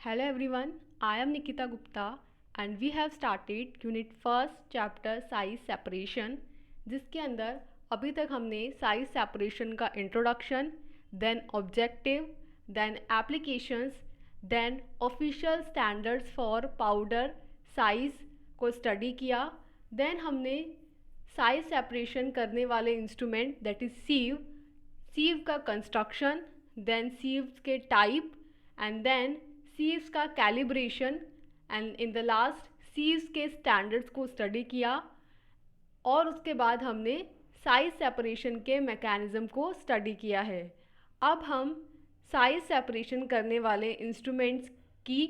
Hello everyone, I am Nikita Gupta and we have started Unit First Chapter Size Separation, जिसके अंदर अभी तक हमने साइज सेपरेशन का introduction, then objective, then applications, then official standards for powder size को study किया। Then हमने size separation करने वाले इंस्ट्रूमेंट दैट इज सीव का कंस्ट्रक्शन, देन सीव्स के टाइप एंड देन सीव्स का calibration and in the last sieves के standards को स्टडी किया। और उसके बाद हमने साइज सेपरेशन के मैकेनिज़्म को स्टडी किया है। अब हम साइज सेपरेशन करने वाले इंस्ट्रूमेंट्स की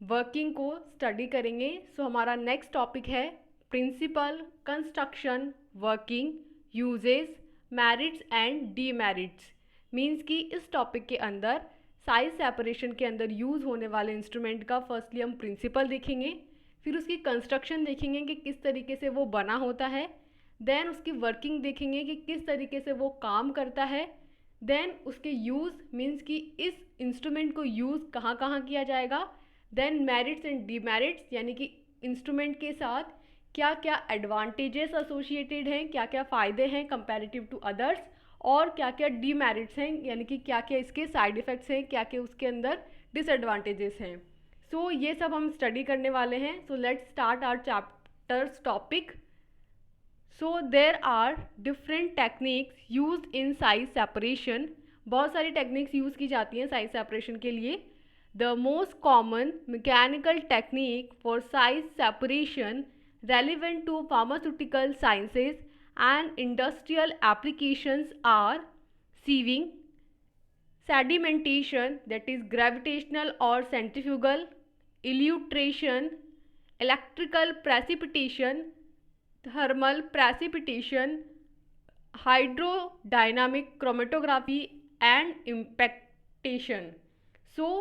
वर्किंग को स्टडी करेंगे। हमारा नेक्स्ट टॉपिक है principle, construction, working, uses, merits and demerits. Means कि इस टॉपिक के अंदर साइज सेपरेशन के अंदर यूज़ होने वाले इंस्ट्रूमेंट का फर्स्टली हम प्रिंसिपल देखेंगे, फिर उसकी कंस्ट्रक्शन देखेंगे कि किस तरीके से वो बना होता है, देन उसकी वर्किंग देखेंगे कि किस तरीके से वो काम करता है, देन उसके यूज़ मीन्स कि इस इंस्ट्रूमेंट को यूज़ कहाँ कहाँ किया जाएगा, देन मेरिट्स एंड डीमेरिट्स यानी कि इंस्ट्रूमेंट के साथ क्या क्या एडवांटेजेस एसोसिएटेड हैं, क्या क्या फ़ायदे हैं कंपैरेटिव टू अदर्स, और क्या क्या डीमेरिट्स हैं यानी कि क्या क्या इसके साइड इफ़ेक्ट्स हैं, क्या क्या उसके अंदर डिसएडवांटेजेस हैं। सो ये सब हम स्टडी करने वाले हैं। So let's start our chapters topic. So there are different techniques used in size separation. बहुत सारी टेक्निक्स यूज़ की जाती हैं साइज सेपरेशन के लिए। The most common mechanical technique for size separation relevant to pharmaceutical sciences and industrial applications are sieving, sedimentation that is gravitational or centrifugal, elutration, electrical precipitation, thermal precipitation, hydrodynamic chromatography and impactation. So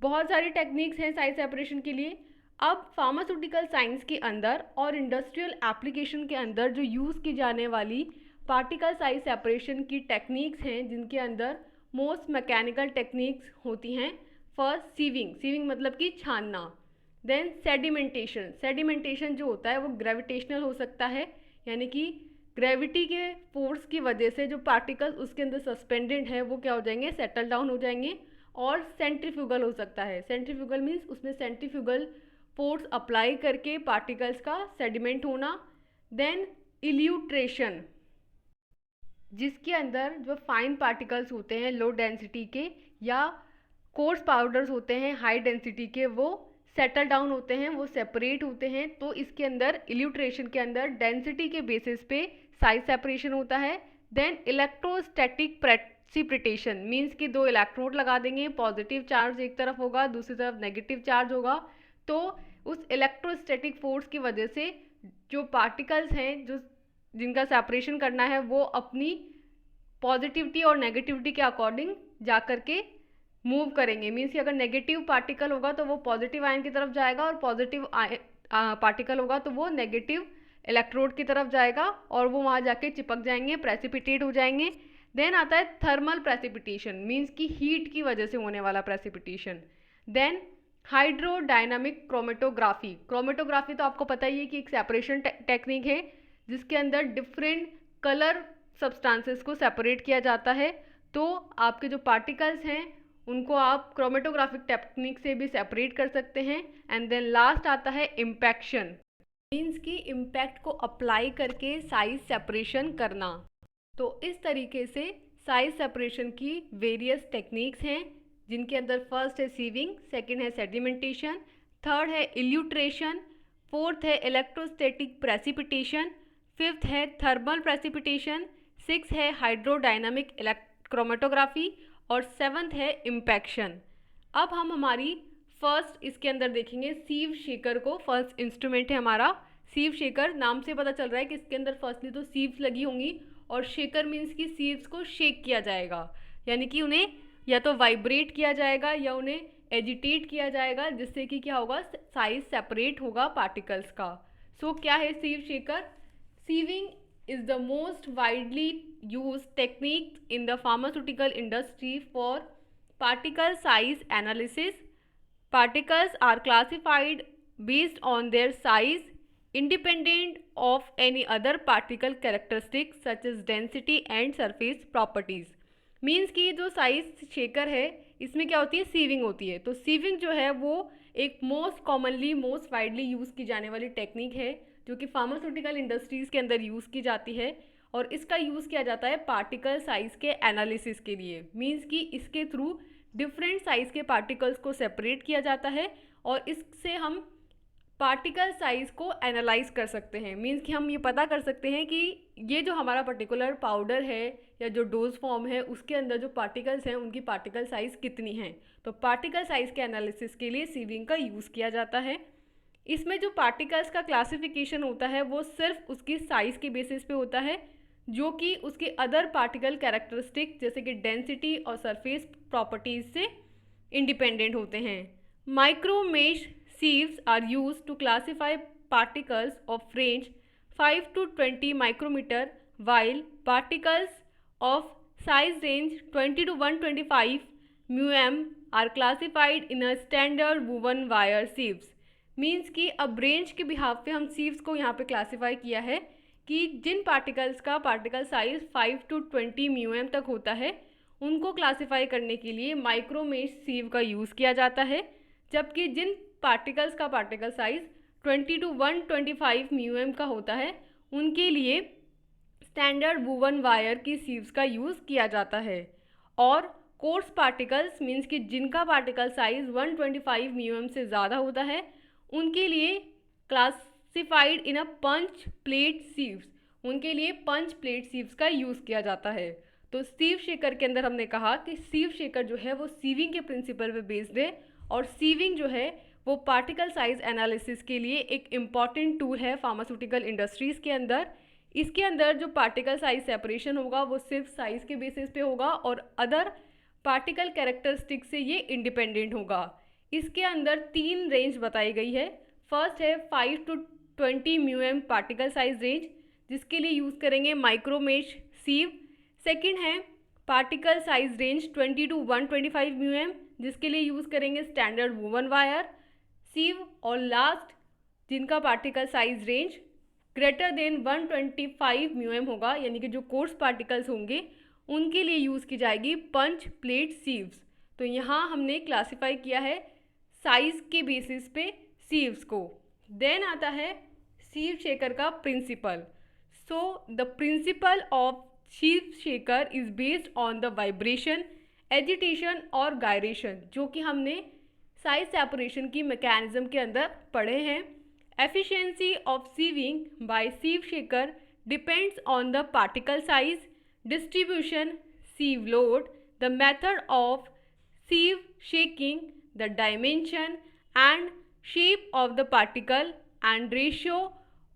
बहुत सारी techniques हैं size separation के लिए। अब pharmaceutical science के अंदर और industrial application के अंदर जो यूज़ की जाने वाली पार्टिकल साइज सेपरेशन की टेक्निक्स हैं, जिनके अंदर मोस्ट मैकेनिकल टेक्निक्स होती हैं। फर्स्ट सीविंग मतलब कि छानना, देन सेडिमेंटेशन जो होता है वो ग्रेविटेशनल हो सकता है, यानी कि ग्रेविटी के फोर्स की वजह से जो पार्टिकल्स उसके अंदर सस्पेंडेड हैं वो क्या हो जाएंगे, सेटल डाउन हो जाएंगे। और सेंट्रीफ्यूगल हो सकता है। सेंट्रीफ्यूगल मीन्स उसमें सेंट्रीफ्यूगल फोर्स अप्लाई करके पार्टिकल्स का सेडिमेंट होना। देन इल्यूट्रेशन, जिसके अंदर जो फाइन पार्टिकल्स होते हैं लो डेंसिटी के या कोर्स पाउडर्स होते हैं हाई डेंसिटी के, वो सेटल डाउन होते हैं, वो सेपरेट होते हैं। तो इसके अंदर इल्यूट्रेशन के अंदर डेंसिटी के बेसिस पे साइज सेपरेशन होता है। देन इलेक्ट्रोस्टैटिक प्रेसिपिटेशन मीन्स कि दो इलेक्ट्रोड लगा देंगे, पॉजिटिव चार्ज एक तरफ होगा, दूसरी तरफ नेगेटिव चार्ज होगा। तो उस इलेक्ट्रोस्टैटिक फोर्स की वजह से जो पार्टिकल्स हैं जो जिनका सेपरेशन करना है वो अपनी पॉजिटिविटी और नेगेटिविटी के अकॉर्डिंग जा कर के मूव करेंगे। मीन्स कि अगर नेगेटिव पार्टिकल होगा तो वो पॉजिटिव आयन की तरफ जाएगा, और पॉजिटिव पार्टिकल होगा तो वो नेगेटिव इलेक्ट्रोड की तरफ जाएगा और वो वहाँ जाके चिपक जाएंगे, प्रेसिपिटेट हो जाएंगे। देन आता है थर्मल प्रेसिपिटेशन मीन्स कि हीट की वजह से होने वाला प्रेसिपिटेशन। देन हाइड्रोडायनामिक क्रोमेटोग्राफी तो आपको पता ही है कि एक सेपरेशन टेक्निक है जिसके अंदर डिफरेंट कलर सब्सटेंसेस को सेपरेट किया जाता है। तो आपके जो पार्टिकल्स हैं उनको आप क्रोमेटोग्राफिक टेक्निक से भी सेपरेट कर सकते हैं। एंड देन लास्ट आता है इम्पैक्शन मीन्स कि इम्पैक्ट को अप्लाई करके साइज सेपरेशन करना। तो इस तरीके से साइज सेपरेशन की वेरियस टेक्निक्स हैं, जिनके अंदर फर्स्ट है सीविंग, सेकंड है सेडिमेंटेशन, थर्ड है इल्यूट्रेशन, फोर्थ है इलेक्ट्रोस्टैटिक प्रेसिपिटेशन, फिफ्थ है थर्मल प्रेसिपिटेशन, सिक्स है हाइड्रोडायनामिक क्रोमेटोग्राफी और सेवंथ है इम्पैक्शन। अब हम हमारी फर्स्ट इसके अंदर देखेंगे सीव शेकर को। फर्स्ट इंस्ट्रूमेंट है हमारा सीव शेकर। नाम से पता चल रहा है कि इसके अंदर फर्स्टली तो सीव्स लगी होंगी, और शेकर मीन्स कि सीव्स को शेक किया जाएगा, यानी कि उन्हें या तो वाइब्रेट किया जाएगा या उन्हें एजिटेट किया जाएगा, जिससे कि क्या होगा, साइज सेपरेट होगा पार्टिकल्स का। सो क्या है sieve shaker? Sieving is the most widely used technique in the pharmaceutical industry for particle size analysis. Particles are classified based on their size, independent of any other particle characteristics such as density and surface properties. Means कि जो size shaker है इसमें क्या होती है, sieving होती है। तो सीविंग जो है वो एक most commonly most widely use की जाने वाली टेक्निक है जो कि फार्मास्यूटिकल इंडस्ट्रीज़ के अंदर यूज़ की जाती है और इसका यूज़ किया जाता है पार्टिकल साइज़ के एनालिसिस के लिए। मीन्स कि इसके थ्रू डिफरेंट साइज़ के पार्टिकल्स को सेपरेट किया जाता है और इससे हम पार्टिकल साइज़ को एनालाइज कर सकते हैं। मीन्स कि हम ये पता कर सकते हैं कि ये जो हमारा पर्टिकुलर पाउडर है या जो डोज फॉर्म है उसके अंदर जो पार्टिकल्स हैं उनकी पार्टिकल साइज़ कितनी है। तो पार्टिकल साइज़ के एनालिसिस के लिए सीविंग का यूज़ किया जाता है। इसमें जो पार्टिकल्स का क्लासिफिकेशन होता है वो सिर्फ उसकी साइज़ के बेसिस पे होता है, जो कि उसके अदर पार्टिकल कैरेक्टरिस्टिक जैसे कि डेंसिटी और सरफेस प्रॉपर्टीज़ से इंडिपेंडेंट होते हैं। माइक्रोमेश sieves are used to classify particles of range 5 to 20 micrometer, while particles of size range 20 to 125 μm are classified in a standard woven wire sieves. Means कि अब range के behalf पे हम sieves को यहाँ पे क्लासीफाई किया है कि जिन पार्टिकल्स का पार्टिकल साइज 5 to 20 μm तक होता है उनको क्लासीफाई करने के लिए माइक्रोमेश सीव का यूज़ किया जाता है, जबकि जिन पार्टिकल्स का पार्टिकल साइज 20 to 125 μm का होता है उनके लिए स्टैंडर्ड वूवन वायर की सीव्स का यूज़ किया जाता है। और कोर्स पार्टिकल्स मीन्स कि जिनका पार्टिकल साइज 125 μm से ज़्यादा होता है उनके लिए classified in a punch plate sieves, उनके लिए पंच प्लेट सीव्स का यूज़ किया जाता है। तो सीव शेकर के अंदर हमने कहा कि सीव शेकर जो है वो सीविंग के प्रिंसिपल पे बेस्ड है और सीविंग जो है वो पार्टिकल साइज एनालिसिस के लिए एक इम्पॉर्टेंट टूल है फार्मास्यूटिकल इंडस्ट्रीज़ के अंदर। इसके अंदर जो पार्टिकल साइज सेपरेशन होगा वो सिर्फ साइज़ के बेसिस पे होगा और अदर पार्टिकल कैरेक्टरिस्टिक से ये इंडिपेंडेंट होगा। इसके अंदर 3 रेंज बताई गई है। फर्स्ट है 5 to 20 μm particle size range जिसके लिए यूज़ करेंगे माइक्रोमेश सीव। सेकेंड है particle size range 20 to 125 μm जिसके लिए यूज़ करेंगे स्टैंडर्ड वूवन वायर सीव। और लास्ट जिनका particle size range greater than 125 μm होगा यानी कि जो कोर्स पार्टिकल्स होंगे उनके लिए यूज़ की जाएगी पंच प्लेट सीव्स। तो यहाँ हमने क्लासिफाई किया है साइज़ के बेसिस पे सीव्स को। देन आता है सीव शेकर का principle. So the principle of sieve shaker is based on the vibration, agitation और गायरेशन, जो कि हमने साइज सेपरेशन की मैकेनिज्म के अंदर पढ़े हैं। Efficiency of sieving by sieve shaker depends on the particle size, distribution, sieve load, the method of sieve shaking, the dimension and shape of the particle and ratio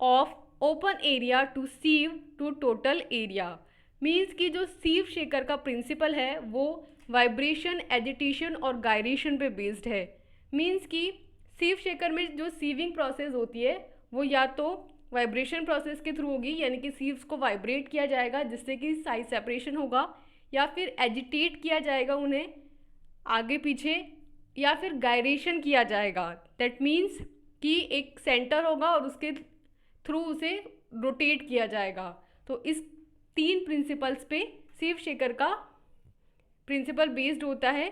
of open area to sieve to total area. Means कि जो sieve shaker का principle है वो vibration, agitation और gyration पे based है। Means कि sieve shaker में जो सीविंग प्रोसेस होती है वो या तो वाइब्रेशन प्रोसेस के थ्रू होगी यानी कि सीव्स को वाइब्रेट किया जाएगा जिससे कि साइज सेपरेशन होगा, या फिर एजिटेट किया जाएगा उन्हें आगे पीछे, या फिर गायरेशन किया जाएगा। दैट मीन्स कि एक सेंटर होगा और उसके थ्रू उसे रोटेट किया जाएगा। तो इस 3 प्रिंसिपल्स पे सीव शेकर का प्रिंसिपल बेस्ड होता है।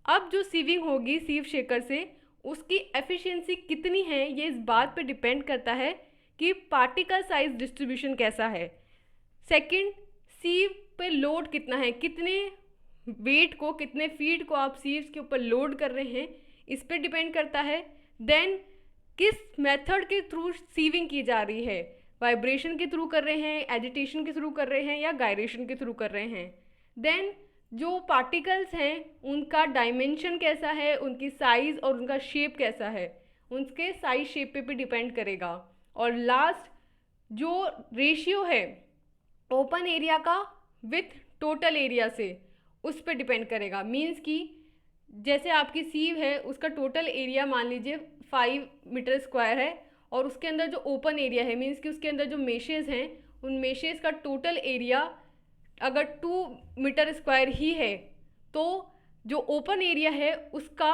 अब जो सीविंग होगी सीव शेकर से उसकी एफिशिएंसी कितनी है ये इस बात पे डिपेंड करता है कि पार्टिकल साइज डिस्ट्रीब्यूशन कैसा है। सेकंड, सीव पे लोड कितना है, कितने वेट को, कितने फीट को आप सीव्स के ऊपर लोड कर रहे हैं, इस पे डिपेंड करता है। देन किस मेथड के थ्रू सीविंग की जा रही है, वाइब्रेशन के थ्रू कर रहे हैं, एजिटेशन के थ्रू कर रहे हैं या गायरेशन के थ्रू कर रहे हैं। देन जो पार्टिकल्स हैं उनका डायमेंशन कैसा है, उनकी साइज़ और उनका शेप कैसा है, उनके साइज शेप पे भी डिपेंड करेगा। और लास्ट जो रेशियो है ओपन एरिया का विथ टोटल एरिया से उस पर डिपेंड करेगा। मीन्स कि जैसे आपकी सीव है उसका टोटल एरिया मान लीजिए 5 मीटर स्क्वायर है और उसके अंदर जो ओपन एरिया है मीन्स कि उसके अंदर जो मेशेज़ हैं उन मेशेज़ का टोटल एरिया अगर 2 मीटर स्क्वायर ही है तो जो ओपन एरिया है उसका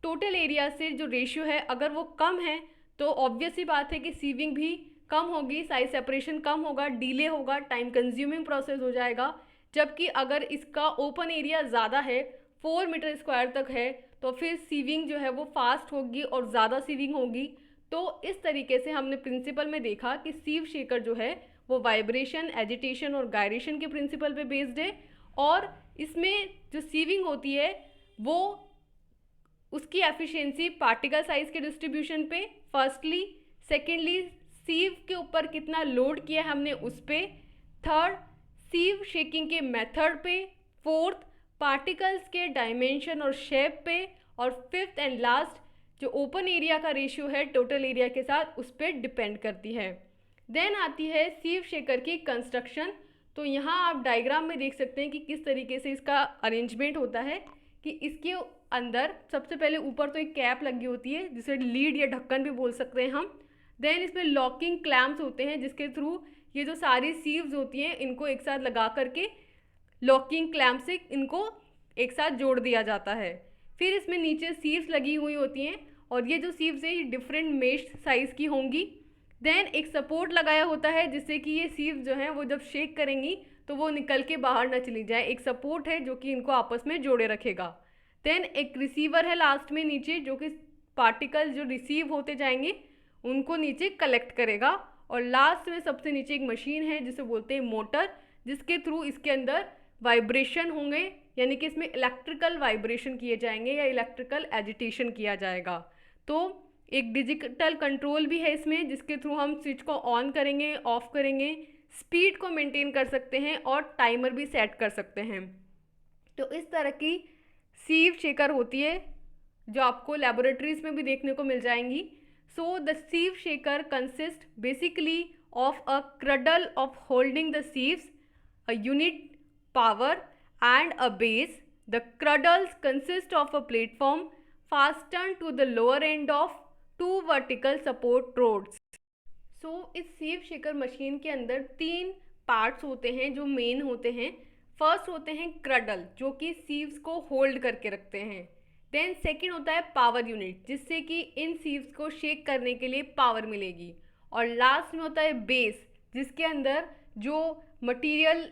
टोटल एरिया से जो रेशियो है अगर वो कम है तो ऑब्वियस ही बात है कि सीविंग भी कम होगी, साइज सेपरेशन कम होगा, डिले होगा, टाइम कंज्यूमिंग प्रोसेस हो जाएगा। जबकि अगर इसका ओपन एरिया ज़्यादा है, 4 मीटर स्क्वायर तक है, तो फिर सीविंग जो है वो फास्ट होगी और ज़्यादा सीविंग होगी। तो इस तरीके से हमने प्रिंसिपल में देखा कि सीव शेकर जो है वो वाइब्रेशन, एजिटेशन और गायरेशन के प्रिंसिपल पे बेस्ड है, और इसमें जो सीविंग होती है वो उसकी एफिशिएंसी पार्टिकल साइज के डिस्ट्रीब्यूशन पे, फर्स्टली, सेकेंडली सीव के ऊपर कितना लोड किया है हमने उस पे, थर्ड सीव शेकिंग के मेथड पे, फोर्थ पार्टिकल्स के डायमेंशन और शेप पे, और फिफ्थ एंड लास्ट जो ओपन एरिया का रेशियो है टोटल एरिया के साथ उस पर डिपेंड करती है। देन आती है सीव शेकर की कंस्ट्रक्शन। तो यहाँ आप डायग्राम में देख सकते हैं कि किस तरीके से इसका अरेंजमेंट होता है कि इसके अंदर सबसे पहले ऊपर तो एक कैप लगी होती है जिसे लीड या ढक्कन भी बोल सकते हैं हम। देन इसमें लॉकिंग क्लैम्प्स होते हैं जिसके थ्रू ये जो सारी सीव्स होती हैं इनको एक साथ लगा करके लॉकिंग क्लैम्प से इनको एक साथ जोड़ दिया जाता है। फिर इसमें नीचे सीव्स लगी हुई होती हैं और ये जो सीव्स है ये डिफरेंट मेश साइज़ की होंगी। देन एक सपोर्ट लगाया होता है जिससे कि ये सीव्स जो हैं वो जब शेक करेंगी तो वो निकल के बाहर ना चली जाए। एक सपोर्ट है जो कि इनको आपस में जोड़े रखेगा। देन एक रिसीवर है लास्ट में नीचे जो कि पार्टिकल जो रिसीव होते जाएंगे उनको नीचे कलेक्ट करेगा, और लास्ट में सबसे नीचे एक मशीन है जिसे बोलते हैं मोटर, जिसके थ्रू इसके अंदर वाइब्रेशन होंगे, यानी कि इसमें इलेक्ट्रिकल वाइब्रेशन किए जाएंगे या इलेक्ट्रिकल एजिटेशन किया जाएगा। तो एक डिजिटल कंट्रोल भी है इसमें जिसके थ्रू हम स्विच को ऑन करेंगे, ऑफ करेंगे, स्पीड को मेंटेन कर सकते हैं और टाइमर भी सेट कर सकते हैं। तो इस तरह की सीव शेकर होती है जो आपको लेबोरेटरीज में भी देखने को मिल जाएंगी। So the sieve shaker consists basically of a cradle of holding the sieves, a unit power and a base. The cradles consist of a platform fastened to the lower end of two vertical support rods. So इस sieve shaker machine के अंदर 3 parts होते हैं जो main होते हैं। First होते हैं क्रडल जो कि सीव्स को होल्ड करके रखते हैं। देन सेकेंड होता है पावर यूनिट जिससे कि इन सीव्स को शेक करने के लिए पावर मिलेगी, और लास्ट में होता है बेस जिसके अंदर जो मटेरियल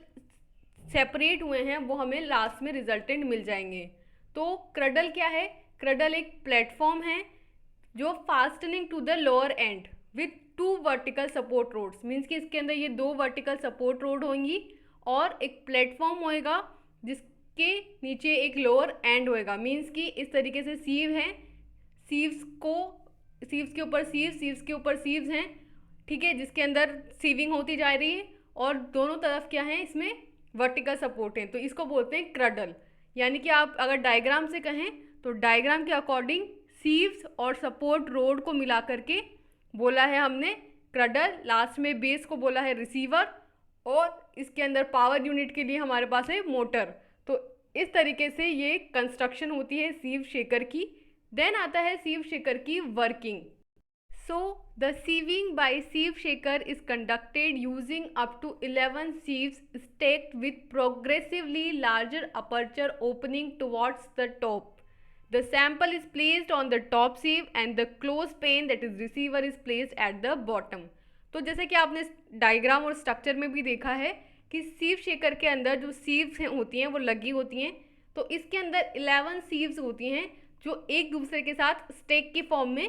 सेपरेट हुए हैं वो हमें लास्ट में रिजल्टेंट मिल जाएंगे। तो क्रडल क्या है? क्रडल एक प्लेटफॉर्म है जो fastening to the lower end with 2 vertical support rods, means कि इसके अंदर ये 2 वर्टिकल सपोर्ट रोड होंगी और एक प्लेटफॉर्म होएगा जिसके नीचे एक लोअर एंड होएगा। मीन्स कि इस तरीके से सीव है, सीव्स के ऊपर सीव्स के ऊपर सीव्स हैं, ठीक है, जिसके अंदर सीविंग होती जा रही है और दोनों तरफ क्या है इसमें वर्टिकल सपोर्ट है। तो इसको बोलते हैं क्रडल। यानी कि आप अगर डायग्राम से कहें तो डायग्राम के अकॉर्डिंग सीव्स और सपोर्ट रोड को मिला करके बोला है हमने क्रडल, लास्ट में बेस को बोला है रिसीवर, और इसके अंदर पावर यूनिट के लिए हमारे पास है मोटर। तो इस तरीके से ये कंस्ट्रक्शन होती है सीव शेकर की। देन आता है सीव शेकर की working. So the sieving by sieve shaker is conducted using up to 11 sieves stacked with progressively larger aperture opening towards the top. The sample is placed on the top sieve and the closed pane that is receiver is placed at the bottom. तो जैसे कि आपने diagram और structure में भी देखा है कि सीव शेकर के अंदर जो सीव्स होती हैं वो लगी होती हैं। तो इसके अंदर 11 सीव्स होती हैं जो एक दूसरे के साथ स्टेक की फॉर्म में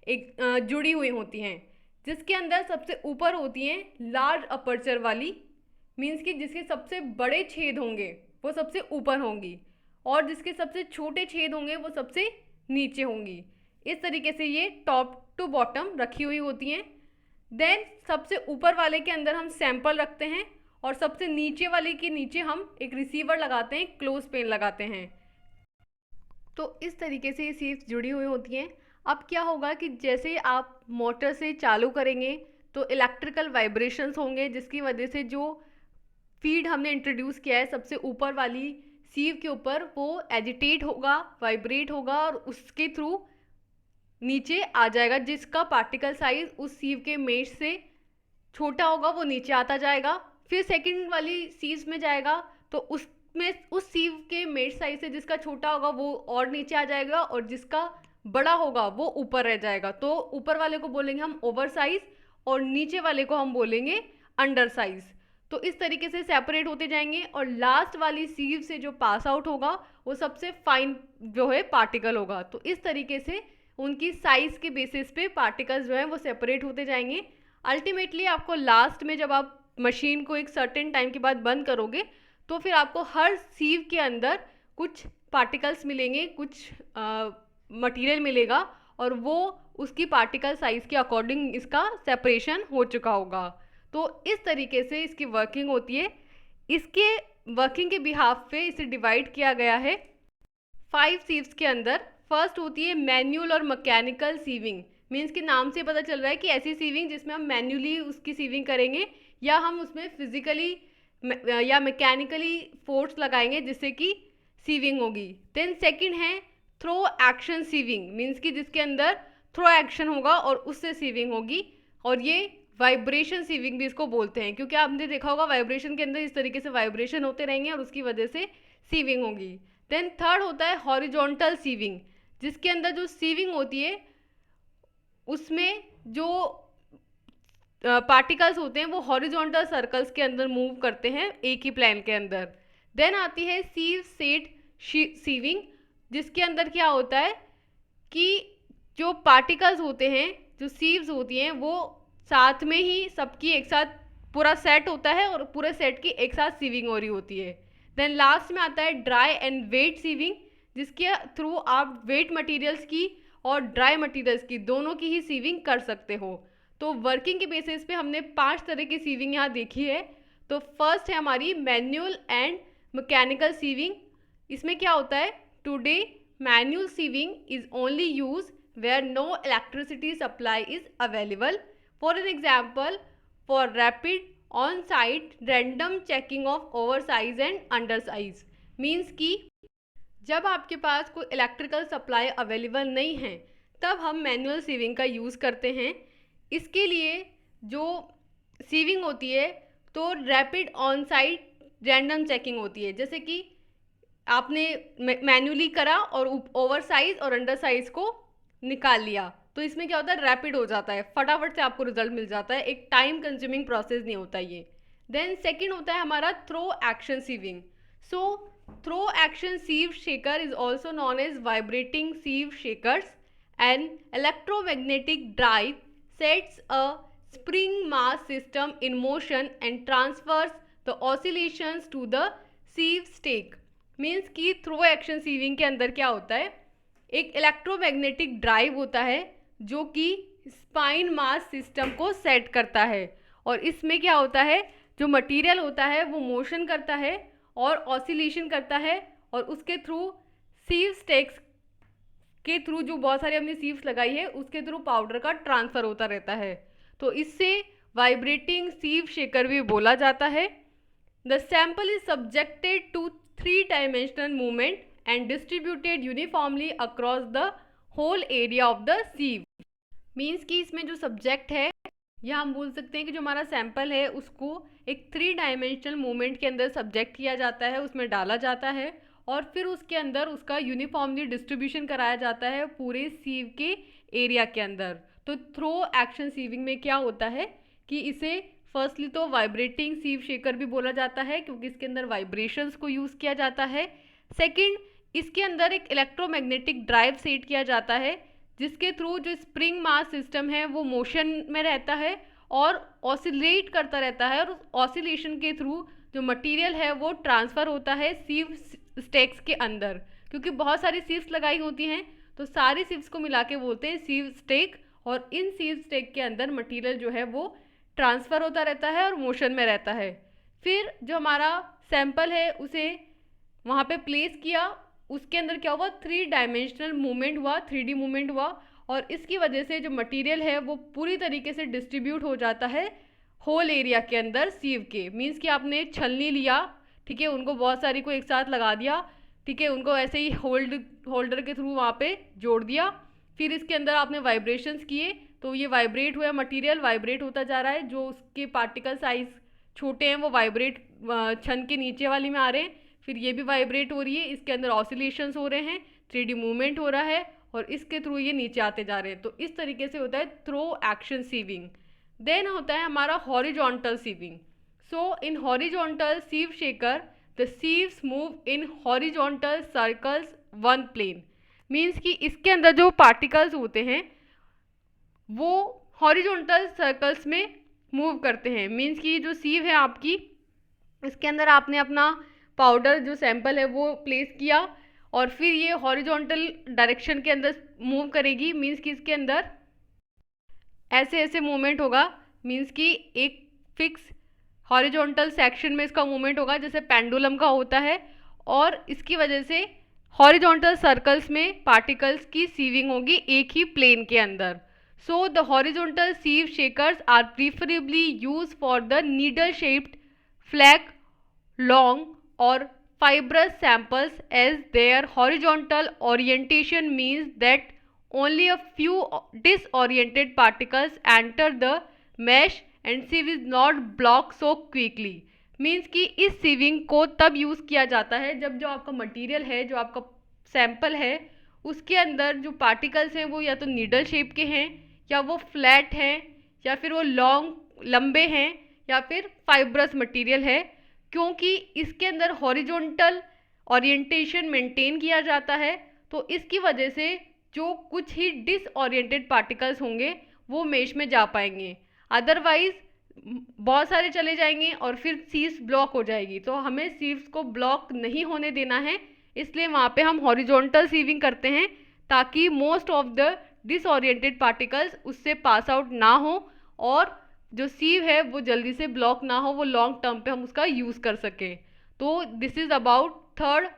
एक जुड़ी हुई होती हैं, जिसके अंदर सबसे ऊपर होती हैं लार्ज अपर्चर वाली, मीन्स कि जिसके सबसे बड़े छेद होंगे वो सबसे ऊपर होंगी और जिसके सबसे छोटे छेद होंगे वो सबसे नीचे होंगी। इस तरीके से ये टॉप टू बॉटम रखी हुई होती हैं। देन सबसे ऊपर वाले के अंदर हम सैंपल रखते हैं और सबसे नीचे वाले के नीचे हम एक रिसीवर लगाते हैं, क्लोज पेन लगाते हैं। तो इस तरीके से ये सीव्स जुड़ी हुई होती हैं। अब क्या होगा कि जैसे आप मोटर से चालू करेंगे तो इलेक्ट्रिकल वाइब्रेशंस होंगे जिसकी वजह से जो फीड हमने इंट्रोड्यूस किया है सबसे ऊपर वाली सीव के ऊपर वो एजिटेट होगा, वाइब्रेट होगा और उसके थ्रू नीचे आ जाएगा, जिसका पार्टिकल साइज उस सीव के मेश से छोटा होगा वो नीचे आता जाएगा। फिर सेकंड वाली सीव्स में जाएगा तो उस उसमें उस सीव के मेड साइज से जिसका छोटा होगा वो और नीचे आ जाएगा और जिसका बड़ा होगा वो ऊपर रह जाएगा। तो ऊपर वाले को बोलेंगे हम ओवर साइज और नीचे वाले को हम बोलेंगे अंडर साइज। तो इस तरीके से सेपरेट होते जाएंगे और लास्ट वाली सीव से जो पास आउट होगा वो सबसे फाइन जो है पार्टिकल होगा। तो इस तरीके से उनकी साइज के बेसिस पे पार्टिकल्स जो है वो सेपरेट होते जाएंगे। अल्टीमेटली आपको लास्ट में जब आप मशीन को एक सर्टेन टाइम के बाद बंद करोगे तो फिर आपको हर सीव के अंदर कुछ पार्टिकल्स मिलेंगे, कुछ मटेरियल मिलेगा और वो उसकी पार्टिकल साइज के अकॉर्डिंग इसका सेपरेशन हो चुका होगा। तो इस तरीके से इसकी वर्किंग होती है। इसके वर्किंग के बिहाफ पे इसे डिवाइड किया गया है 5 सीव्स के अंदर। फर्स्ट होती है मैनुअल और मैकेनिकल सीविंग। मीन्स कि नाम से पता चल रहा है कि ऐसी सीविंग जिसमें हम मैन्युअली उसकी सीविंग करेंगे या हम उसमें फिजिकली या मैकेनिकली फोर्स लगाएंगे जिससे कि सीविंग होगी। देन सेकंड है थ्रो एक्शन सीविंग। मीन्स कि जिसके अंदर थ्रो एक्शन होगा और उससे सीविंग होगी। और ये वाइब्रेशन सीविंग भी इसको बोलते हैं क्योंकि आपने देखा होगा वाइब्रेशन के अंदर इस तरीके से वाइब्रेशन होते रहेंगे और उसकी वजह से सीविंग होगी। देन थर्ड होता है हॉरिजॉन्टल सीविंग, जिसके अंदर जो सीविंग होती है उसमें जो पार्टिकल्स होते हैं वो हॉरिजॉन्टल सर्कल्स के अंदर मूव करते हैं एक ही प्लेन के अंदर। देन आती है सीव सेट सीविंग, जिसके अंदर क्या होता है कि जो पार्टिकल्स होते हैं, जो सीव्स होती हैं, वो साथ में ही सबकी एक साथ पूरा सेट होता है और पूरे सेट की एक साथ सीविंग हो रही होती है। देन लास्ट में आता है ड्राई एंड वेट सीविंग, जिसके थ्रू आप वेट मटेरियल्स की और ड्राई मटेरियल्स की दोनों की ही सीविंग कर सकते हो। तो वर्किंग के बेसिस पे हमने 5 तरह की सीविंग यहाँ देखी है। तो फर्स्ट है हमारी मैनुअल एंड मैकेनिकल सीविंग। इसमें क्या होता है, today manual sieving is only use where no electricity supply is available. For an example, for rapid on site random checking of over size and under size. Means कि जब आपके पास कोई electrical supply available नहीं है तब हम manual sieving का use करते हैं। इसके लिए जो सीविंग होती है तो rapid on site random checking होती है। जैसे कि आपने मैन्युअली करा और ओवर साइज और अंडर साइज को निकाल लिया, तो इसमें क्या होता है, रैपिड हो जाता है, फटाफट से आपको रिजल्ट मिल जाता है, एक टाइम कंज्यूमिंग प्रोसेस नहीं होता ये। देन सेकंड होता है हमारा throw action sieving. So throw action sieve shaker is also known as vibrating sieve shakers. An electromagnetic drive sets a spring mass system in motion and transfers the oscillations to the sieve stack. Means कि throw action sieving के अंदर क्या होता है, एक electromagnetic drive होता है जो कि स्पाइन मास सिस्टम को सेट करता है और इसमें क्या होता है, जो मटेरियल होता है वो मोशन करता है और ऑसिलेशन करता है और उसके थ्रू सीव स्टेक्स के थ्रू जो बहुत सारी हमने सीव्स लगाई है उसके थ्रू पाउडर का ट्रांसफ़र होता रहता है। तो इससे वाइब्रेटिंग सीव शेकर भी बोला जाता है। The sample is subjected to 3 dimensional movement and distributed uniformly across the whole area of the sieve। Means कि इसमें जो सब्जेक्ट है या हम बोल सकते हैं कि जो हमारा सैंपल है उसको एक 3 डायमेंशनल मूवमेंट के अंदर सब्जेक्ट किया जाता है, उसमें डाला जाता है और फिर उसके अंदर उसका यूनिफॉर्मली डिस्ट्रीब्यूशन कराया जाता है पूरे सीव के एरिया के अंदर। तो थ्रो एक्शन सीविंग में क्या होता है कि इसे फर्स्टली तो वाइब्रेटिंग सीव शेकर भी बोला जाता है क्योंकि इसके अंदर वाइब्रेशंस को यूज़ किया जाता है। सेकंड, इसके अंदर एक इलेक्ट्रोमैग्नेटिक ड्राइव सेट किया जाता है जिसके थ्रू जो स्प्रिंग मास सिस्टम है वो मोशन में रहता है और ऑसिलेट करता रहता है और उस ऑसिलेशन के थ्रू जो मटेरियल है वो ट्रांसफ़र होता है सीव स्टेक्स के अंदर। क्योंकि बहुत सारी सीव्स लगाई होती हैं तो सारी सीव्स को मिला के बोलते हैं सीव स्टेक और इन सीव स्टेक के अंदर मटेरियल जो है वो ट्रांसफ़र होता रहता है और मोशन में रहता है। फिर जो हमारा सैंपल है उसे वहाँ पे प्लेस किया, उसके अंदर क्या हुआ, 3 डायमेंशनल मूवमेंट हुआ, 3D मूवमेंट हुआ और इसकी वजह से जो मटेरियल है वो पूरी तरीके से डिस्ट्रीब्यूट हो जाता है होल एरिया के अंदर सीव के। मीन्स कि आपने छलनी लिया, ठीक है, उनको बहुत सारी को एक साथ लगा दिया, ठीक है, उनको ऐसे ही होल्डर के थ्रू वहाँ पे जोड़ दिया, फिर इसके अंदर आपने वाइब्रेशंस किए तो ये वाइब्रेट हुआ, मटेरियल वाइब्रेट होता जा रहा है, जो उसके पार्टिकल साइज छोटे हैं वो वाइब्रेट छन के नीचे वाली में आ रहे हैं, फिर ये भी वाइब्रेट हो रही है, इसके अंदर ऑसिलेशंस हो रहे हैं, 3D मूवमेंट हो रहा है और इसके थ्रू ये नीचे आते जा रहे हैं। तो इस तरीके से होता है थ्रो एक्शन सीविंग। देन होता है हमारा horizontal sieving. So in horizontal sieve shaker the sieves move in horizontal circles one plane. Means कि इसके अंदर जो पार्टिकल्स होते हैं वो हॉरिजॉन्टल सर्कल्स में मूव करते हैं। मीन्स कि जो सीव है आपकी, इसके अंदर आपने अपना पाउडर जो सैंपल है वो प्लेस किया और फिर ये हॉरिजॉन्टल डायरेक्शन के अंदर मूव करेगी। मीन्स कि इसके अंदर ऐसे ऐसे मूवमेंट होगा। मीन्स कि एक फिक्स हॉरिजॉन्टल सेक्शन में इसका मूवमेंट होगा जैसे पेंडुलम का होता है, और इसकी वजह से हॉरिजॉन्टल सर्कल्स में पार्टिकल्स की सीविंग होगी एक ही प्लेन के अंदर। So the horizontal sieve shakers are preferably use for the needle shaped flat long or fibrous samples, as their horizontal orientation means that only a few disoriented particles enter the mesh and sieve is not blocked so quickly। Means कि इस sieving को तब use किया जाता है जब जो आपका मटेरियल है, जो आपका सैंपल है, उसके अंदर जो पार्टिकल्स हैं वो या तो नीडल शेप के हैं, या वो फ्लैट हैं, या फिर वो लॉन्ग लंबे हैं, या फिर फाइब्रस मटेरियल है। क्योंकि इसके अंदर हॉरिजॉन्टल ओरिएंटेशन मेंटेन किया जाता है, तो इसकी वजह से जो कुछ ही डिसओरिएंटेड पार्टिकल्स होंगे वो मेश में जा पाएंगे, अदरवाइज बहुत सारे चले जाएंगे और फिर सीव्स ब्लॉक हो जाएगी। तो हमें सीव्स को ब्लॉक नहीं होने देना है, इसलिए वहाँ पे हम हॉरिजॉन्टल सीविंग करते हैं ताकि most of the disoriented particles उससे पास आउट ना हो और जो सीव है वो जल्दी से ब्लॉक ना हो, वो लॉन्ग टर्म पे हम उसका यूज़ कर सकें। तो this is about third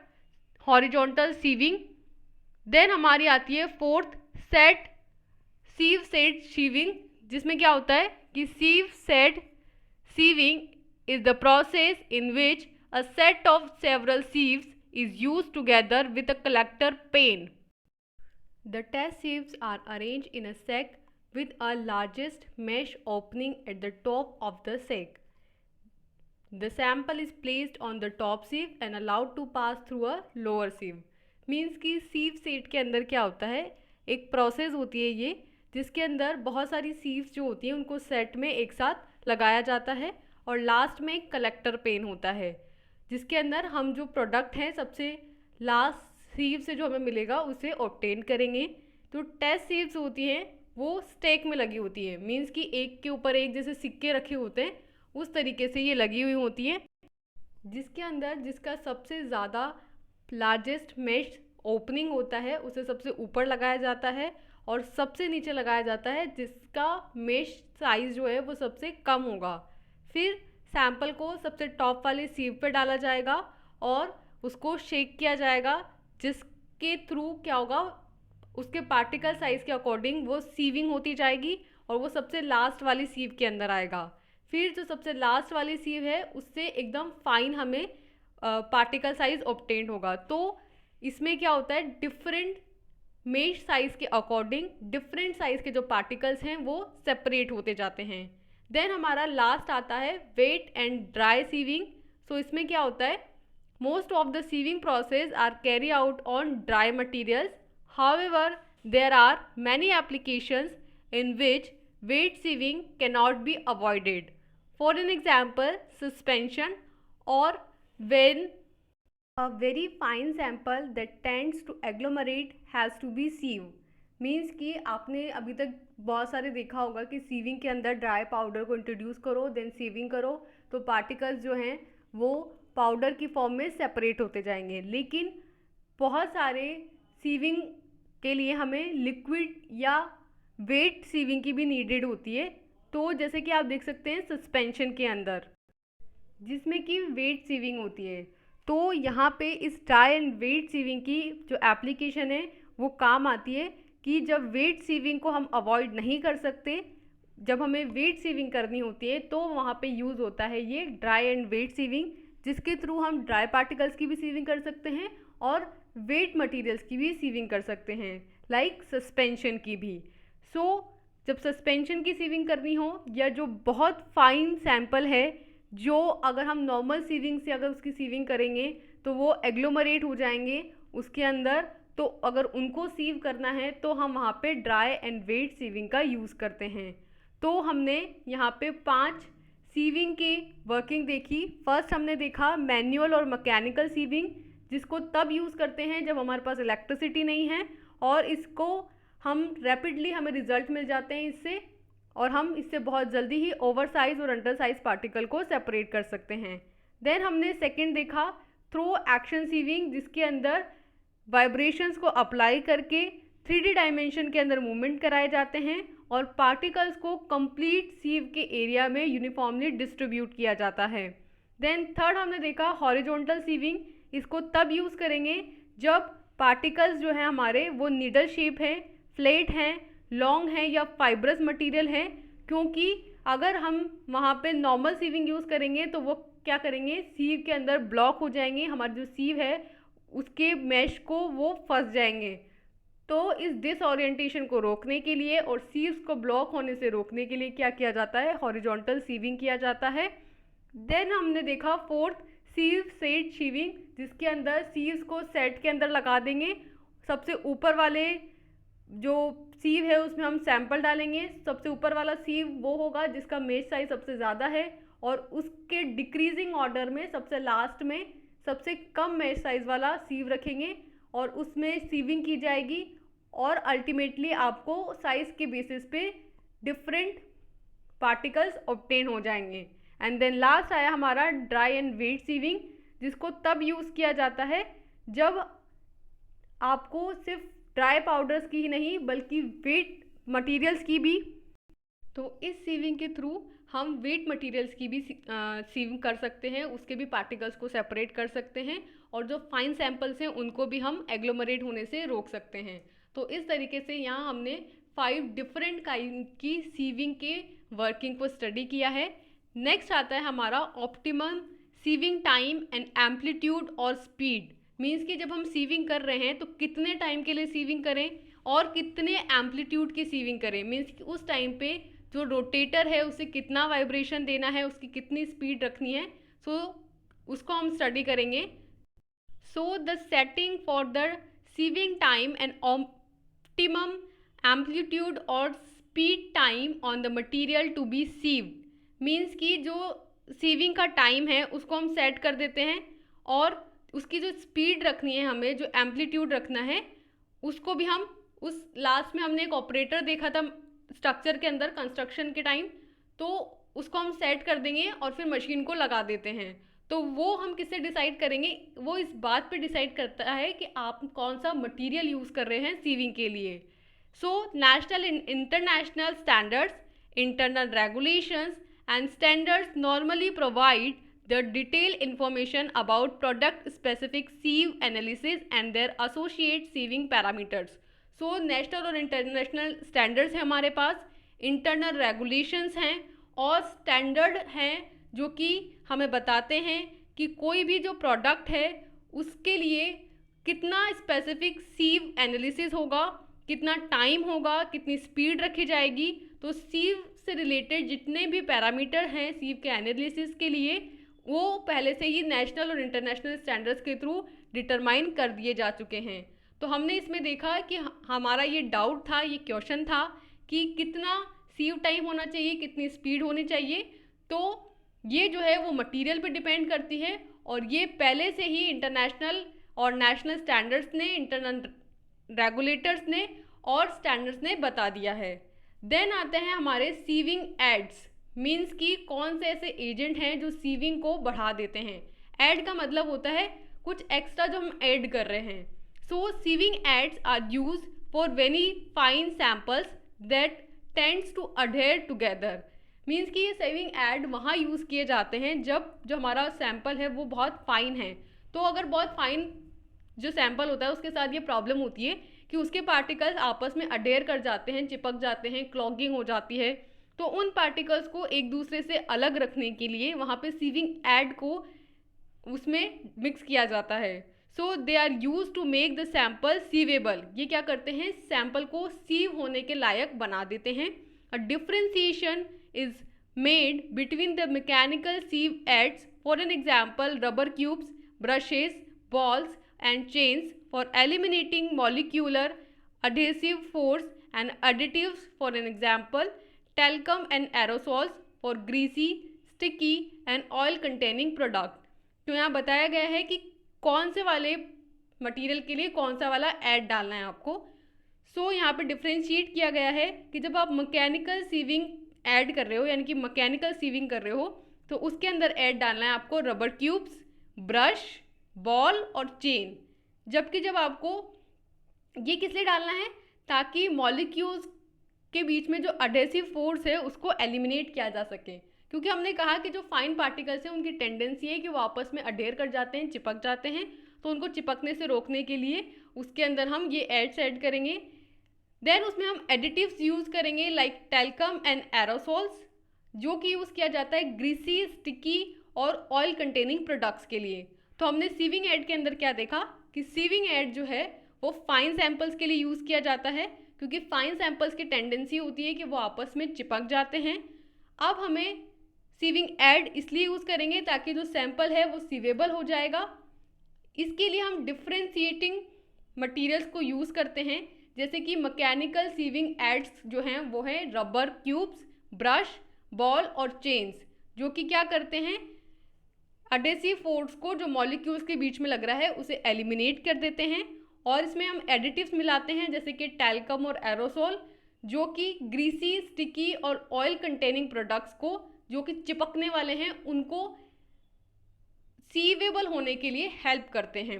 horizontal sieving. Then हमारी आती है fourth set sieve set sieving, जिसमें क्या होता है कि sieve set sieving is the process in which a set of several sieves is used together with a collector pan. The test sieves are arranged in a stack with a largest mesh opening at the top of the sac. The sample is placed on the top sieve and allowed to pass through a lower sieve. Means कि sieve set के अंदर क्या होता है, एक process होती है ये जिसके अंदर बहुत सारी सीव्स जो होती हैं उनको सेट में एक साथ लगाया जाता है और लास्ट में एक कलेक्टर पेन होता है जिसके अंदर हम जो प्रोडक्ट हैं सबसे लास्ट सीव से जो हमें मिलेगा उसे ऑब्टेन करेंगे। तो टेस्ट सीव्स होती हैं वो स्टेक में लगी होती है। मीन्स कि एक के ऊपर एक जैसे सिक्के रखे होते हैं उस तरीके से ये लगी हुई होती है, जिसके अंदर जिसका सबसे ज़्यादा लार्जेस्ट मेश ओपनिंग होता है उसे सबसे ऊपर लगाया जाता है और सबसे नीचे लगाया जाता है जिसका मेश साइज़ जो है वो सबसे कम होगा। फिर सैंपल को सबसे टॉप वाले सीव पे डाला जाएगा और उसको शेक किया जाएगा, जिसके थ्रू क्या होगा, उसके पार्टिकल साइज़ के अकॉर्डिंग वो सीविंग होती जाएगी और वो सबसे लास्ट वाली सीव के अंदर आएगा। फिर जो सबसे लास्ट वाली सीव है उससे एकदम फाइन हमें पार्टिकल साइज़ ऑब्टेन होगा। तो इसमें क्या होता है, डिफरेंट मेश साइज़ के अकॉर्डिंग डिफरेंट साइज़ के जो पार्टिकल्स हैं वो सेपरेट होते जाते हैं। देन हमारा लास्ट आता है wet and dry sieving. So इसमें क्या होता है, most of the sieving process are carry out on dry materials. However, there are many applications in which wet sieving cannot be avoided. For an example, suspension, or when a very fine sample that tends to agglomerate has to be sieved. Means कि आपने अभी तक बहुत सारे देखा होगा कि sieving के अंदर ड्राई पाउडर को इंट्रोड्यूस करो देन सीविंग करो तो पार्टिकल्स जो हैं वो पाउडर की फॉर्म में सेपरेट होते जाएंगे। लेकिन बहुत सारे सीविंग के लिए हमें लिक्विड या वेट सीविंग की भी नीडेड होती है। तो जैसे कि आप देख सकते हैं सस्पेंशन के अंदर जिसमें कि वेट सीविंग होती है, तो यहाँ पे इस ड्राई एंड वेट सीविंग की जो एप्लीकेशन है वो काम आती है कि जब वेट सीविंग को हम अवॉइड नहीं कर सकते, जब हमें वेट सीविंग करनी होती है तो वहाँ पे यूज़ होता है ये ड्राई एंड वेट सीविंग, जिसके थ्रू हम ड्राई पार्टिकल्स की भी सीविंग कर सकते हैं और वेट मटेरियल्स की भी सीविंग कर सकते हैं, लाइक सस्पेंशन की भी। सो जब सस्पेंशन की सीविंग करनी हो या जो बहुत फाइन सैंपल है जो अगर हम नॉर्मल सीविंग से अगर उसकी सीविंग करेंगे तो वो एग्लोमरेट हो जाएंगे उसके अंदर। तो अगर उनको सीव करना है तो हम वहाँ पे ड्राई एंड वेट सीविंग का यूज़ करते हैं। तो हमने यहाँ पे 5 सीविंग की वर्किंग देखी। फर्स्ट हमने देखा मैनुअल और मैकेनिकल सीविंग, जिसको तब यूज़ करते हैं जब हमारे पास इलेक्ट्रिसिटी नहीं है और इसको हम रैपिडली हमें रिजल्ट मिल जाते हैं इससे, और हम इससे बहुत जल्दी ही ओवर साइज और अंडर साइज पार्टिकल को सेपरेट कर सकते हैं। देन हमने सेकेंड देखा थ्रो एक्शन सीविंग, जिसके अंदर वाइब्रेशंस को अप्लाई करके 3D डायमेंशन के अंदर मूवमेंट कराए जाते हैं और पार्टिकल्स को कंप्लीट सीव के एरिया में यूनिफॉर्मली डिस्ट्रीब्यूट किया जाता है। देन थर्ड हमने देखा हॉरिजॉन्टल सीविंग। इसको तब यूज़ करेंगे जब पार्टिकल्स जो हैं हमारे वो नीडल शेप हैं, फ्लैट हैं, लॉन्ग हैं या फाइब्रस मटेरियल है, क्योंकि अगर हम वहाँ पे नॉर्मल सीविंग यूज़ करेंगे तो वो क्या करेंगे, सीव के अंदर ब्लॉक हो जाएंगे, हमारी जो सीव है उसके मैश को वो फंस जाएंगे। तो इस डिसओरिएंटेशन को रोकने के लिए और सीव्स को ब्लॉक होने से रोकने के लिए क्या किया जाता है, हॉरिजॉन्टल सीविंग किया जाता है। देन हमने देखा फोर्थ सीव सेट सीविंग, जिसके अंदर सीव्स को सेट के अंदर लगा देंगे। सबसे ऊपर वाले जो सीव है उसमें हम सैंपल डालेंगे। सबसे ऊपर वाला सीव वो होगा जिसका मेश साइज सबसे ज़्यादा है और उसके डिक्रीजिंग ऑर्डर में सबसे लास्ट में सबसे कम मेश साइज वाला सीव रखेंगे और उसमें सीविंग की जाएगी और अल्टीमेटली आपको साइज के बेसिस पे डिफरेंट पार्टिकल्स ऑब्टेन हो जाएंगे। एंड देन लास्ट आया हमारा ड्राई एंड वेट सीविंग, जिसको तब यूज़ किया जाता है जब आपको सिर्फ ड्राई पाउडर्स की ही नहीं बल्कि वेट मटेरियल्स की भी, तो इस सीविंग के थ्रू हम वेट मटेरियल्स की भी सीविंग कर सकते हैं, उसके भी पार्टिकल्स को सेपरेट कर सकते हैं और जो फाइन सैंपल्स हैं उनको भी हम एग्लोमरेट होने से रोक सकते हैं। तो इस तरीके से यहाँ हमने 5 डिफरेंट काइंड की सीविंग के वर्किंग को स्टडी किया है। नेक्स्ट आता है हमारा optimum sieving time and amplitude और स्पीड। मीन्स कि जब हम सीविंग कर रहे हैं तो कितने टाइम के लिए सीविंग करें और कितने एम्पलीट्यूड की सीविंग करें। मीन्स कि उस टाइम पे जो रोटेटर है उसे कितना वाइब्रेशन देना है, उसकी कितनी स्पीड रखनी है, उसको हम स्टडी करेंगे। So the setting for the sieving time and optimum amplitude और speed time on the material to be sieved. Means कि जो सीविंग का टाइम है उसको हम सेट कर देते हैं और उसकी जो स्पीड रखनी है, हमें जो एम्पलीट्यूड रखना है उसको भी हम उस लास्ट में हमने एक ऑपरेटर देखा था स्ट्रक्चर के अंदर कंस्ट्रक्शन के टाइम, तो उसको हम सेट कर देंगे और फिर मशीन को लगा देते हैं। तो वो हम किससे डिसाइड करेंगे, वो इस बात पे डिसाइड करता है कि आप कौन सा मटेरियल यूज़ कर रहे हैं सीविंग के लिए। So national and international standards, internal regulations and standards normally provide the detailed information about product specific sieve analysis and their associated sieving parameters. So national और international standards हैं हमारे पास, internal regulations हैं और standard हैं जो कि हमें बताते हैं कि कोई भी जो प्रोडक्ट है उसके लिए कितना स्पेसिफिक सीव एनालिसिस होगा, कितना टाइम होगा, कितनी स्पीड रखी जाएगी। तो सीव से रिलेटेड जितने भी पैरामीटर हैं सीव के एनालिसिस के लिए वो पहले से ही नेशनल और इंटरनेशनल स्टैंडर्ड्स के थ्रू डिटरमाइन कर दिए जा चुके हैं। तो हमने इसमें देखा कि हमारा ये डाउट था, ये क्वेश्चन था कि कितना सीव टाइम होना चाहिए, कितनी स्पीड होनी चाहिए। तो ये जो है वो मटेरियल पे डिपेंड करती है और ये पहले से ही इंटरनेशनल और नेशनल स्टैंडर्ड्स ने, इंटरनल रेगुलेटर्स ने और स्टैंडर्ड्स ने बता दिया है। देन आते हैं हमारे सीविंग एड्स। मीन्स कि कौन से ऐसे एजेंट हैं जो सीविंग को बढ़ा देते हैं। ऐड का मतलब होता है कुछ एक्स्ट्रा जो हम ऐड कर रहे हैं। So sieving aids are use for very fine samples that tends to adhere together. Means कि ये सीविंग ऐड वहाँ यूज़ किए जाते हैं जब जो हमारा सैम्पल है वो बहुत फाइन है। तो अगर बहुत फाइन जो सैम्पल होता है उसके साथ ये प्रॉब्लम होती है कि उसके पार्टिकल्स आपस में अडेयर कर जाते हैं, चिपक जाते हैं, क्लॉगिंग हो जाती है। तो उन पार्टिकल्स को एक दूसरे से अलग रखने के लिए वहाँ पे सीविंग ऐड को उसमें मिक्स किया जाता है। So they are use to make the sample sievable. ये क्या करते हैं, सैम्पल को सीव होने के लायक बना देते हैं। A differentiation is made between the mechanical sieve aids, for an example rubber cubes, brushes, balls and chains for eliminating molecular adhesive force and additives, for an example talcum and aerosols for greasy, sticky and oil containing product। तो यहाँ बताया गया है कि कौन से वाले material के लिए कौन सा वाला ऐड डालना है आपको। सो यहाँ पे डिफ्रेंशिएट किया गया है कि जब आप मैकेनिकल सीविंग ऐड कर रहे हो, यानी कि मैकेनिकल सीविंग कर रहे हो, तो उसके अंदर ऐड डालना है आपको रबर क्यूब्स, ब्रश, बॉल और चेन। जबकि जब आपको ये किस लिए डालना है, ताकि मॉलिक्यूल्स के बीच में जो अडेसिव फोर्स है उसको एलिमिनेट किया जा सके। क्योंकि हमने कहा कि जो फाइन पार्टिकल्स हैं उनकी टेंडेंसी है कि वो आपस में अडेयर कर जाते हैं, चिपक जाते हैं, तो उनको चिपकने से रोकने के लिए उसके अंदर हम ये एड्स ऐड करेंगे। देन उसमें हम एडिटिव्स यूज़ करेंगे लाइक टैल्कम एंड एरोसोल्स, जो कि यूज़ किया जाता है ग्रीसी, स्टिकी और ऑयल कंटेनिंग प्रोडक्ट्स के लिए। तो हमने सीविंग एड के अंदर क्या देखा कि सीविंग एड जो है वो फाइन सैंपल्स के लिए यूज़ किया जाता है, क्योंकि फाइन सैंपल्स की टेंडेंसी होती है कि वो आपस में चिपक जाते हैं। अब हमें सीविंग एड इसलिए यूज़ करेंगे ताकि जो सैंपल है वो सीवेबल हो जाएगा। इसके लिए हम डिफ्रेंशिएटिंग मटेरियल्स को यूज़ करते हैं, जैसे कि मैकेनिकल सीविंग एड्स जो हैं वो हैं रबर क्यूब्स, ब्रश, बॉल और चेन्स, जो कि क्या करते हैं, अडेसिव फोर्स को जो मॉलिक्यूल्स के बीच में लग रहा है उसे एलिमिनेट कर देते हैं। और इसमें हम एडिटिव्स मिलाते हैं जैसे कि टैल्कम और एरोसोल, जो कि ग्रीसी, स्टिकी और ऑयल कंटेनिंग प्रोडक्ट्स को जो कि चिपकने वाले हैं उनको सीवेबल होने के लिए हेल्प करते हैं।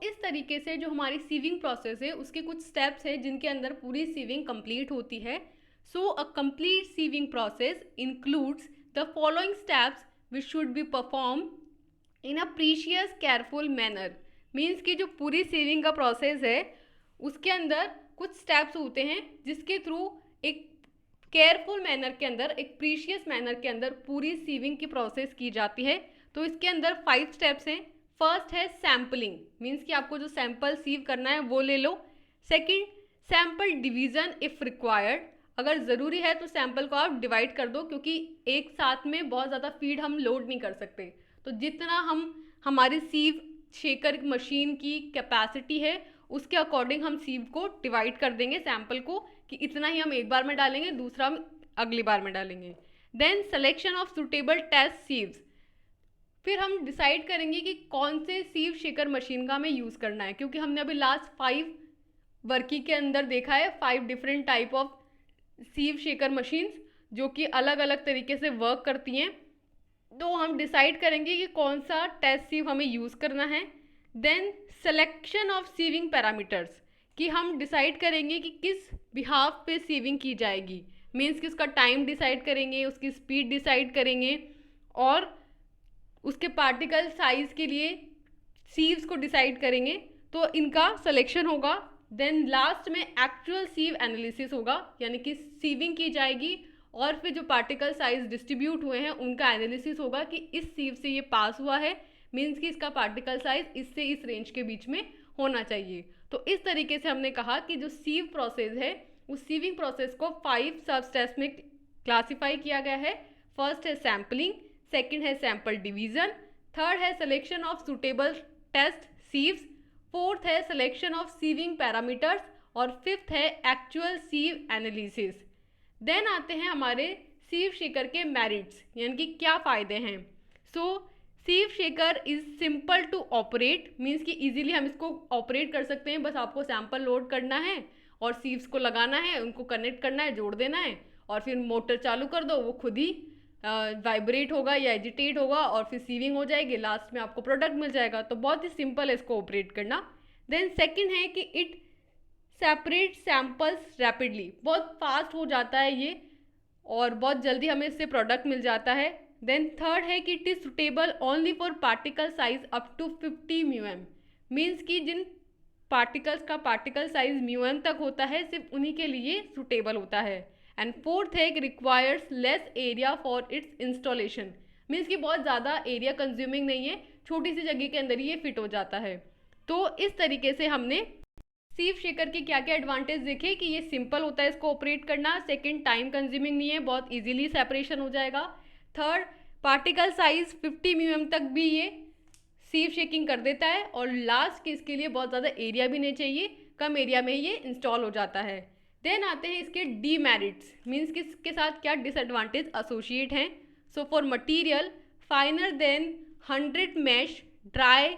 इस तरीके से जो हमारी सीविंग प्रोसेस है उसके कुछ स्टेप्स हैं जिनके अंदर पूरी सीविंग कंप्लीट होती है। A complete sieving process includes the following steps which should be perform in a precious careful manner. Means कि जो पूरी सीविंग का प्रोसेस है उसके अंदर कुछ स्टेप्स होते हैं जिसके थ्रू एक केयरफुल मैनर के अंदर, एक प्रीशियस मैनर के अंदर पूरी सीविंग की प्रोसेस की जाती है। तो इसके अंदर 5 स्टेप्स हैं। फर्स्ट है सैम्पलिंग, मीन्स कि आपको जो सैंपल सीव करना है वो ले लो। Second, sample division if required, अगर ज़रूरी है तो सैंपल को आप डिवाइड कर दो, क्योंकि एक साथ में बहुत ज़्यादा फीड हम लोड नहीं कर सकते। तो जितना हमारी सीव शेकर मशीन की कैपेसिटी है उसके अकॉर्डिंग हम सीव को डिवाइड कर देंगे सैंपल को, कि इतना ही हम एक बार में डालेंगे, दूसरा हम अगली बार में डालेंगे। Then selection of suitable test sieves, फिर हम डिसाइड करेंगे कि कौन से सीव शेकर मशीन का हमें यूज़ करना है, क्योंकि हमने अभी लास्ट 5 वर्की के अंदर देखा है 5 different type of sieve shaker machines जो कि अलग अलग तरीके से वर्क करती हैं। तो हम डिसाइड करेंगे कि कौन सा टेस्ट सीव हमें यूज़ करना है। Then selection of sieving parameters, कि हम डिसाइड करेंगे कि किस बिहाफ पे सीविंग की जाएगी, मीन्स कि उसका टाइम डिसाइड करेंगे, उसकी स्पीड डिसाइड करेंगे और उसके पार्टिकल साइज़ के लिए सीव्स को डिसाइड करेंगे। तो इनका सिलेक्शन होगा। देन लास्ट में एक्चुअल सीव एनालिसिस होगा, यानी कि सीविंग की जाएगी और फिर जो पार्टिकल साइज डिस्ट्रीब्यूट हुए हैं उनका एनालिसिस होगा कि इस सीव से ये पास हुआ है, मीन्स कि इसका पार्टिकल साइज इससे इस रेंज के बीच में होना चाहिए। तो इस तरीके से हमने कहा कि जो सीव प्रोसेस है उस सीविंग प्रोसेस को 5 सब स्टेप्स में क्लासीफाई किया गया है। फर्स्ट है सैम्पलिंग, सेकंड है सैंपल डिवीज़न, थर्ड है selection of suitable test sieves, fourth है सिलेक्शन ऑफ सीविंग पैरामीटर्स और फिफ्थ है एक्चुअल सीव एनालिसिस। देन आते हैं हमारे सीव शेकर के मेरिट्स, यानी कि क्या फ़ायदे हैं। Sieve shaker is simple to operate, means कि इजीली हम इसको ऑपरेट कर सकते हैं। बस आपको सैंपल लोड करना है और सीव्स को लगाना है, उनको कनेक्ट करना है, जोड़ देना है और फिर मोटर चालू कर दो, वो खुद ही वाइब्रेट होगा या एजिटेट होगा और फिर सीविंग हो जाएगी, लास्ट में आपको प्रोडक्ट मिल जाएगा। तो बहुत ही सिंपल है इसको ऑपरेट करना। देन सेकंड है कि इट सेपरेट सैम्पल्स रैपिडली, बहुत फास्ट हो जाता है ये और बहुत जल्दी हमें इससे प्रोडक्ट मिल जाता है। देन थर्ड है कि it is suitable only for particle size up to 50 mu m, means कि जिन पार्टिकल्स का पार्टिकल साइज म्यूएम तक होता है सिर्फ उन्हीं के लिए सुटेबल होता है। एंड फोर्थ है कि requires less area for its installation, means कि बहुत ज़्यादा एरिया कंज्यूमिंग नहीं है, छोटी सी जगह के अंदर ही ये फिट हो जाता है। तो इस तरीके से हमने सीव शेकर के क्या क्या एडवांटेज देखे कि ये सिंपल होता है इसको ऑपरेट करना, सेकंड टाइम कंज्यूमिंग नहीं है, बहुत इजीली सेपरेशन हो जाएगा, थर्ड पार्टिकल साइज 50 म्यूएम तक भी ये सीव शेकिंग कर देता है, और लास्ट के इसके लिए बहुत ज़्यादा एरिया भी नहीं चाहिए, कम एरिया में ये इंस्टॉल हो जाता है। देन आते हैं इसके डीमेरिट्स, मीन्स कि इसके साथ क्या डिसएडवांटेज एसोसिएट हैं। So for material finer than 100 mesh dry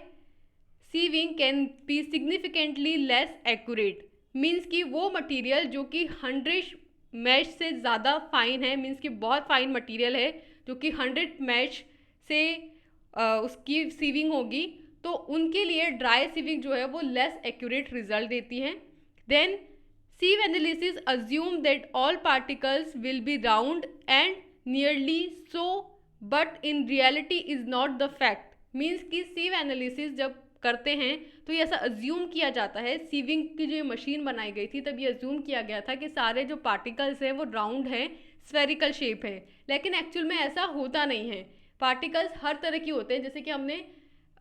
sieving can be significantly less accurate, means कि वो मटेरियल जो कि 100 मैश से ज़्यादा फाइन है, मीन्स कि बहुत फाइन मटेरियल है जो कि 100 मैश से उसकी सीविंग होगी, तो उनके लिए ड्राई सीविंग जो है वो लेस एक्यूरेट रिजल्ट देती है। Then sieve analysis assume that all particles will be round and nearly so, but in reality is not the fact, means कि sieve analysis जब करते हैं तो ये ऐसा अज्यूम किया जाता है, सीविंग की जो मशीन बनाई गई थी तब ये अज्यूम किया गया था कि सारे जो पार्टिकल्स हैं वो राउंड हैं, स्फेरिकल शेप है, लेकिन एक्चुअल में ऐसा होता नहीं है। पार्टिकल्स हर तरह की होते हैं, जैसे कि हमने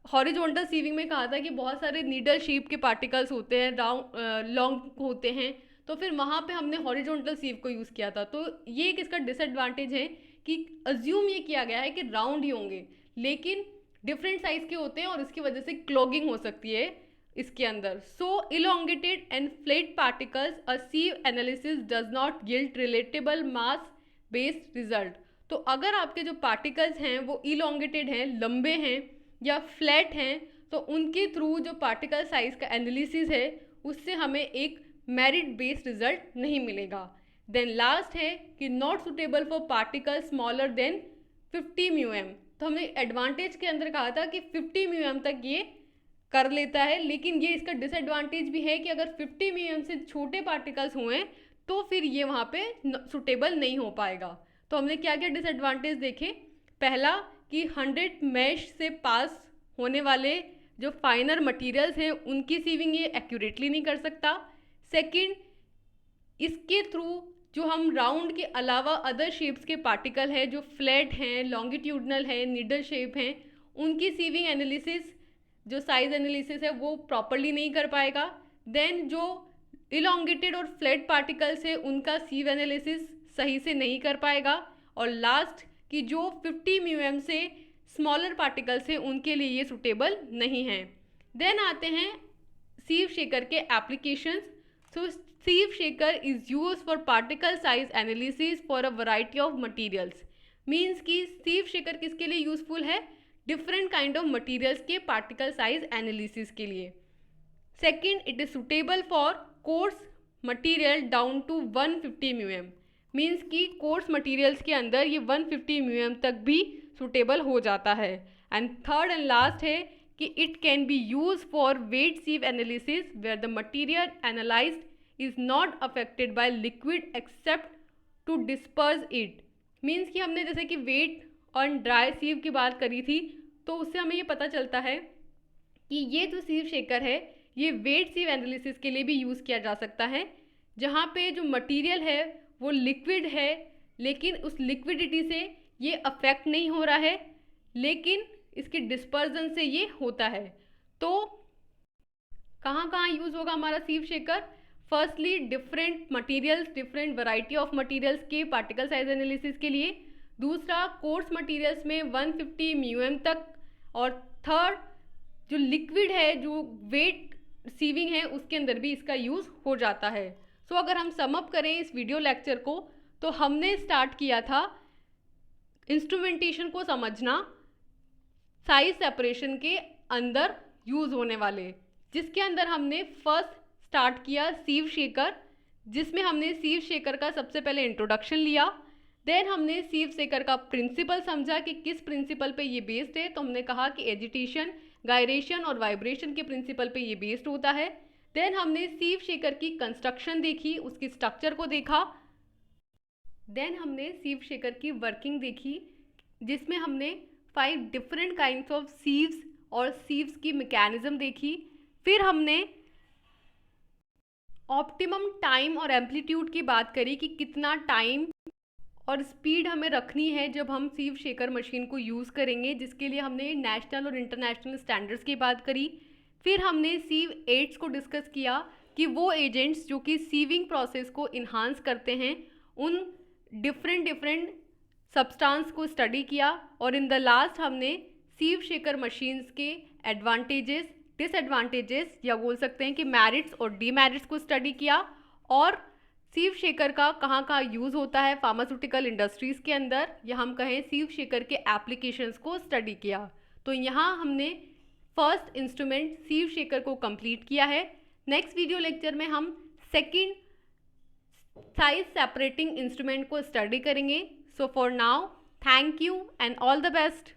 हॉरिजॉन्टल सीविंग में कहा था कि बहुत सारे नीडल शेप के पार्टिकल्स होते हैं, राउंड लॉन्ग होते हैं, तो फिर वहाँ पे हमने हॉरिजॉन्टल सीव को यूज़ किया था। तो ये एक इसका डिसएडवांटेज है कि अज्यूम ये किया गया है कि राउंड ही होंगे, लेकिन डिफरेंट साइज के होते हैं और इसकी वजह से क्लॉगिंग हो सकती है इसके अंदर। So elongated and flat particles a sieve analysis does not yield reliable mass based result. तो अगर आपके जो पार्टिकल्स हैं वो इलोंगेटेड हैं, लंबे हैं या फ्लैट हैं, तो उनके थ्रू जो पार्टिकल साइज का एनालिसिस है उससे हमें एक मेरिट बेस्ड रिजल्ट नहीं मिलेगा। देन लास्ट है कि not suitable for particle smaller than 50 म्यूएम। तो हमने एडवांटेज के अंदर कहा था कि 50 म्यूएम तक ये कर लेता है, लेकिन ये इसका डिसएडवांटेज भी है कि अगर 50 म्यूएम से छोटे पार्टिकल्स हुए तो फिर ये वहाँ पे सुटेबल नहीं हो पाएगा। तो हमने क्या क्या डिसएडवांटेज देखे। पहला कि 100 मैश से पास होने वाले जो फाइनर मटीरियल्स हैं उनकी सीविंग ये एक्यूरेटली नहीं कर सकता। सेकंड, इसके थ्रू जो हम राउंड के अलावा अदर शेप्स के पार्टिकल हैं जो फ्लैट हैं, लॉन्गिट्यूडनल है, नीडल शेप हैं, उनकी सीविंग एनालिसिस जो साइज एनालिसिस है वो प्रॉपरली नहीं कर पाएगा। देन जो इलोंगेटेड और फ्लैट पार्टिकल्स है उनका सीव एनालिसिस सही से नहीं कर पाएगा। और लास्ट कि जो 50 म्यूएम से स्मॉलर पार्टिकल्स हैं उनके लिए ये सुटेबल नहीं है। देन आते हैं सीव शेकर के applications. So sieve shaker is used for particle size analysis for a variety of materials. Means कि sieve shaker किसके लिए यूजफुल है, डिफरेंट काइंड ऑफ मटीरियल्स के पार्टिकल साइज एनालिसिस के लिए। Second, it is suitable for coarse material down to 150 mu m. Means कि coarse materials के अंदर ये 150 म्यूएम तक भी सुटेबल हो जाता है। एंड थर्ड एंड लास्ट है कि it can be use for wet sieve analysis where the material analysed is not affected by liquid except to disperse it. Means कि हमने जैसे कि वेट और ड्राई सीव की बात करी थी, तो उससे हमें ये पता चलता है कि ये जो सीव शेकर है ये वेट सीव एनालिसिस के लिए भी यूज़ किया जा सकता है, जहाँ पे जो मटीरियल है वो लिक्विड है, लेकिन उस लिक्विडिटी से ये अफेक्ट नहीं हो रहा है, लेकिन इसकी डिस्पर्जन से ये होता है। तो कहाँ कहाँ यूज़ होगा हमारा sieve shaker? Firstly different materials, different variety of materials के पार्टिकल साइज एनालिसिस के लिए। दूसरा, कोर्स मटेरियल्स में 150 म्यूएम तक। और थर्ड, जो लिक्विड है, जो वेट सीविंग है, उसके अंदर भी इसका यूज़ हो जाता है। सो अगर हम समअप करें इस वीडियो लेक्चर को, तो हमने स्टार्ट किया था इंस्ट्रूमेंटेशन को समझना साइज सेपरेशन के अंदर यूज़ होने वाले, जिसके अंदर हमने फर्स्ट स्टार्ट किया सीव शेकर, जिसमें हमने सीव शेकर का सबसे पहले इंट्रोडक्शन लिया। देन हमने सीव शेकर का प्रिंसिपल समझा कि किस प्रिंसिपल पे ये बेस्ड है। तो हमने कहा कि एजिटेशन, गायरेशन और वाइब्रेशन के प्रिंसिपल पे ये बेस्ड होता है। देन हमने सीव शेकर की कंस्ट्रक्शन देखी, उसकी स्ट्रक्चर को देखा। देन हमने सीव शेकर की वर्किंग देखी, जिसमें हमने 5 डिफरेंट काइंड्स ऑफ सीव्स और सीव्स की मैकेनिज्म देखी। फिर हमने ऑप्टिमम टाइम और एम्पलीट्यूड की बात करी कि कितना टाइम और स्पीड हमें रखनी है जब हम सीव शेकर मशीन को यूज़ करेंगे, जिसके लिए हमने नेशनल और इंटरनेशनल स्टैंडर्ड्स की बात करी। फिर हमने सीव एड्स को डिस्कस किया कि वो एजेंट्स जो कि सीविंग प्रोसेस को इन्हांस करते हैं, उन डिफरेंट सब्सटेंस को स्टडी किया। और इन द लास्ट हमने सीव शेकर मशीन्स के एडवांटेजेस, डिसएडवांटेजेस या बोल सकते हैं कि मेरिट्स और डीमेरिट्स को स्टडी किया और सीव शेकर का कहाँ कहाँ यूज़ होता है फार्मास्यूटिकल इंडस्ट्रीज़ के अंदर, या हम कहें सीव शेकर के एप्लीकेशंस को स्टडी किया। तो यहाँ हमने फर्स्ट इंस्ट्रूमेंट सीव शेकर को कंप्लीट किया है। नेक्स्ट वीडियो लेक्चर में हम सेकंड साइज सेपरेटिंग इंस्ट्रूमेंट को स्टडी करेंगे। So for now, thank you and all the best.